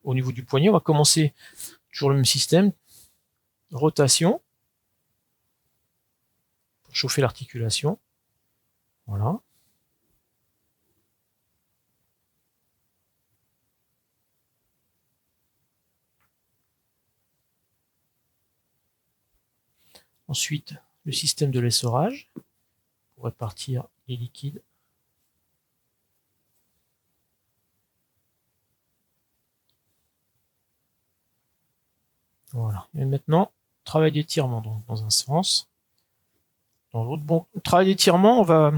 au niveau du poignet. On va commencer toujours le même système. Rotation. Pour chauffer l'articulation. Voilà. Ensuite, le système de l'essorage pour répartir les liquides. Voilà. Et maintenant, travail d'étirement dans un sens. Dans l'autre, bon, travail d'étirement, on va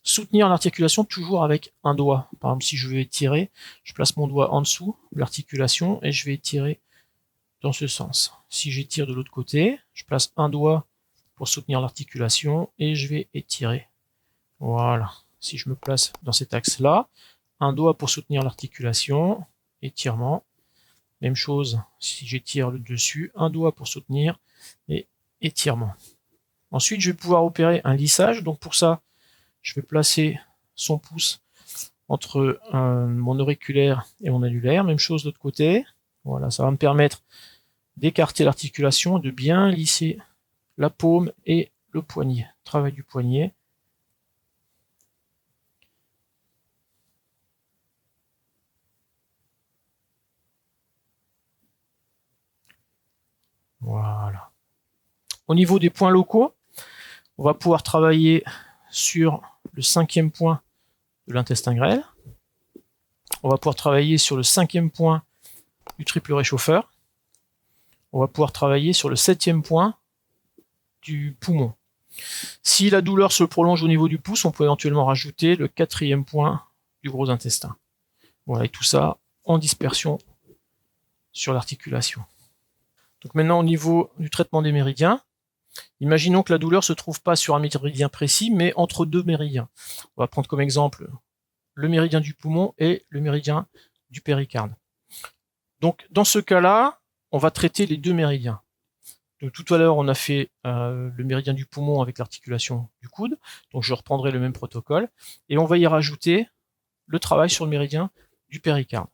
soutenir l'articulation toujours avec un doigt. Par exemple, si je veux étirer, je place mon doigt en dessous de l'articulation et je vais étirer dans ce sens. Si j'étire de l'autre côté, je place un doigt pour soutenir l'articulation et je vais étirer. Voilà. Si je me place dans cet axe-là, un doigt pour soutenir l'articulation, étirement. Même chose, si j'étire le dessus, un doigt pour soutenir et étirement. Ensuite, je vais pouvoir opérer un lissage. Donc pour ça, je vais placer son pouce entre mon auriculaire et mon annulaire. Même chose de l'autre côté. Voilà, ça va me permettre d'écarter l'articulation, de bien lisser la paume et le poignet. Travail du poignet. Voilà. Au niveau des points locaux, on va pouvoir travailler sur le 5e point de l'intestin grêle. On va pouvoir travailler sur le 5e point du triple réchauffeur. On va pouvoir travailler sur le 7e point du poumon. Si la douleur se prolonge au niveau du pouce, on peut éventuellement rajouter le 4e point du gros intestin. Voilà, et tout ça en dispersion sur l'articulation. Donc maintenant, au niveau du traitement des méridiens, imaginons que la douleur ne se trouve pas sur un méridien précis, mais entre deux méridiens. On va prendre comme exemple le méridien du poumon et le méridien du péricarde. Donc dans ce cas-là, on va traiter les deux méridiens. Donc, tout à l'heure, on a fait le méridien du poumon avec l'articulation du coude. Donc je reprendrai le même protocole. Et on va y rajouter le travail sur le méridien du péricarde.